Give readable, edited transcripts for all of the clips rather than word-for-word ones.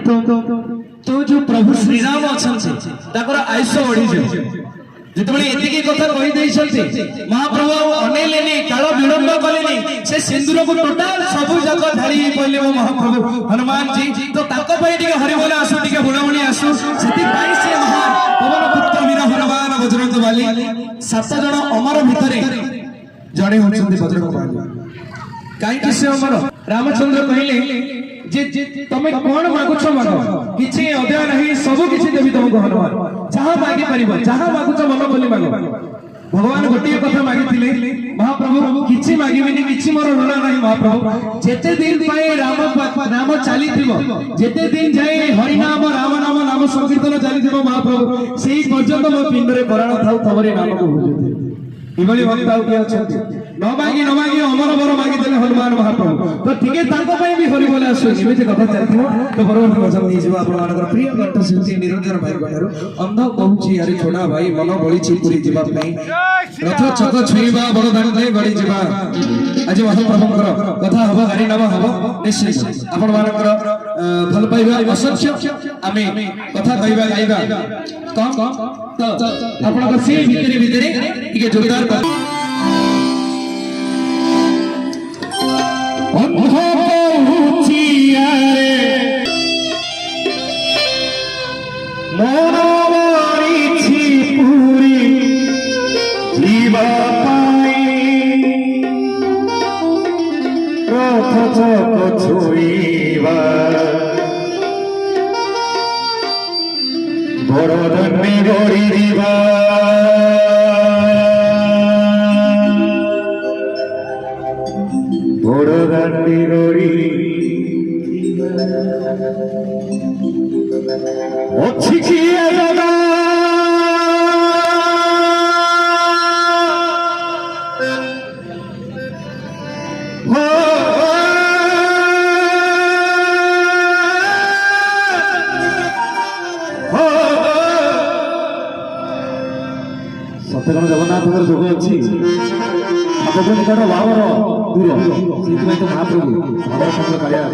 तो जो प्रभु श्री राम अच्छा आयुष बढ़ी जाए जिते एति कथा कही महाप्रभु अनेले काल विलंब कले से सिंदूर को टोटाल सब जाक ढाली पड़े मो महाप्रभु हनुमान जी तो हरिबोल आसु टे बुणाबुणी आसु से महान पवन पुत्र वीर हनुमान बजरंग बाली 7 जन अमर भितर जड़े होती बजरंग बाली कहीं से अमर रामचंद्र कहले जे तमे कोन मागुछ मागो किछि अध्याय नहीं सब किछि देबी तुमको हनुमान जहां मागी परिबो जहां मागुछ मन बोली मागो भगवान गोटे कथा मागिथिले महाप्रभु किछि मागिबिनी किछि मोर ऋण नहीं महाप्रभु जेते दिन पाए राम चाली थिबो जेते दिन जाए हरि नाम राम नाम नाम संकीर्तन चाली थिबो महाप्रभु सेही पर्यंत मो पिंडरे प्राण थाउ तमरे नाम को भूलते इबली भक्त आउ के अछंती न मागी अमर बर मागी देले हनुमान महाप्रभु तो ठीके ताको पई भी हरि बोले आसु एमे कथा चलथिबो तो परवर्ती वचन दी जीवा आपण मानकर प्रिय कंठ शिल्पी निरंजन भाई गणारू अंध कहूची यारे छोड़ा भाई मन बळीची पुरी जीवा पई रथ चक छुईबा बड़ दांडे गड़ी जीवा आज महाप्रभुकर कथा हबो हरि नाम हबो निश्चित आपण मानकर फल पाइबा असंख्य आमे कथा कहबा आइबा कम तो आपण को से भीतरे ठीके जोरदार कर सत्यगण जगन्नाथ जोग अच्छी आपको निकट भावर दूर से महाप्रभु भावर चंद्र कालिया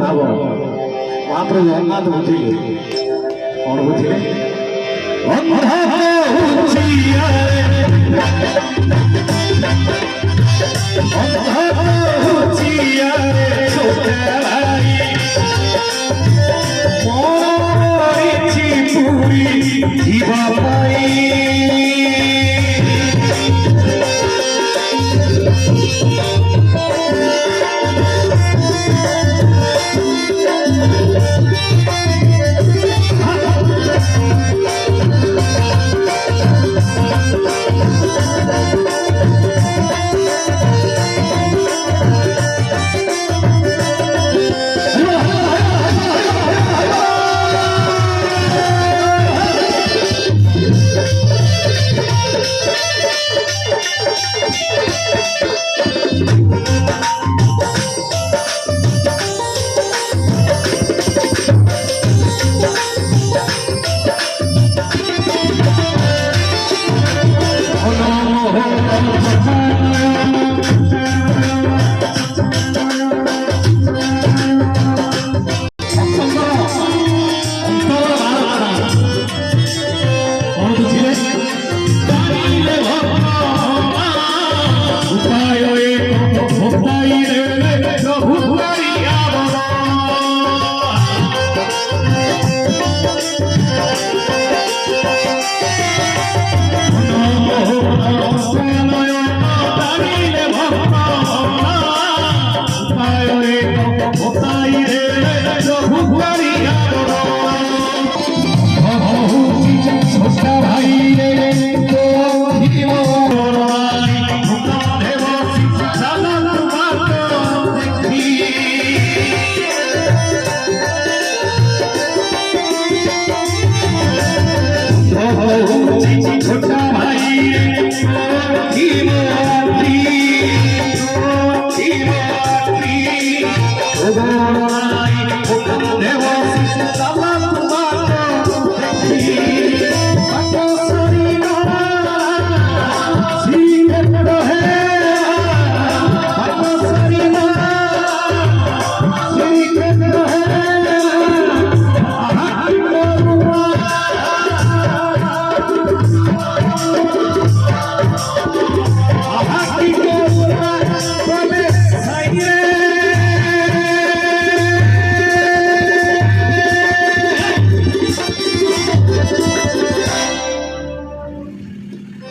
भाव महाप्रभु जगन्नाथ बुझे कौन बुझे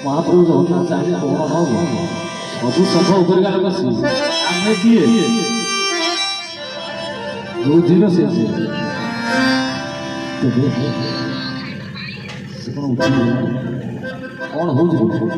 महाप्रभु जगन्नाथ चाहे कौन हब ସବୁ ସଭା ଉପରେ କାଳେ ବସି ଆମେ କିଏ ଯୋଉ ଝିଅ ସେ କଣ ଉଠି କଣ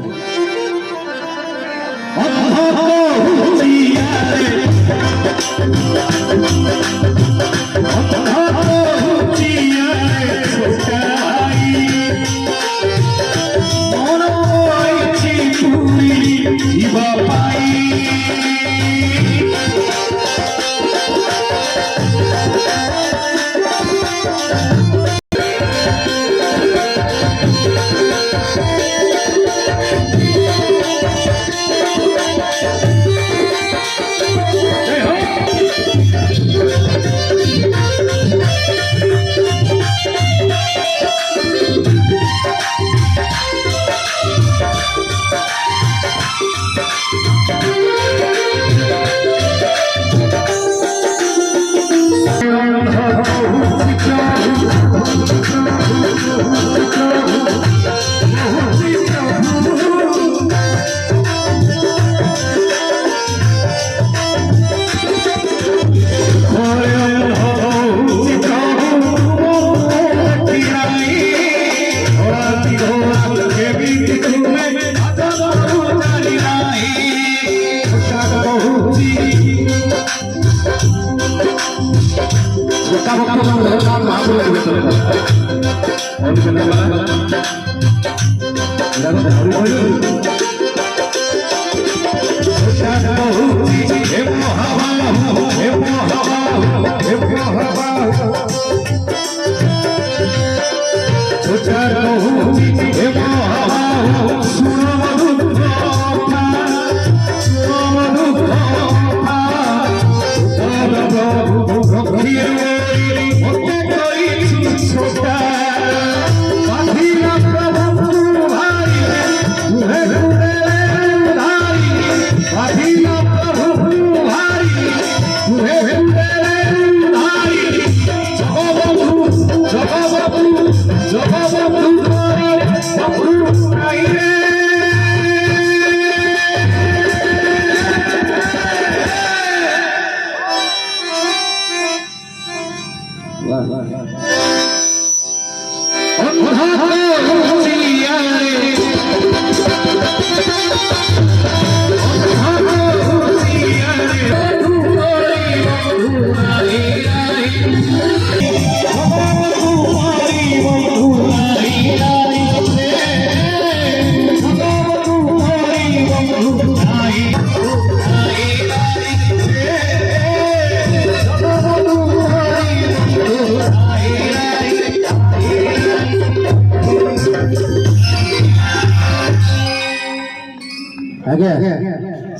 आज्ञा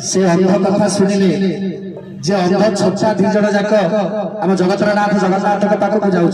से अंध कथा शुणिले जे अंध छोटा 2 जण जाक आम जगतर नाथ जगन्नाथ पाखक जाऊ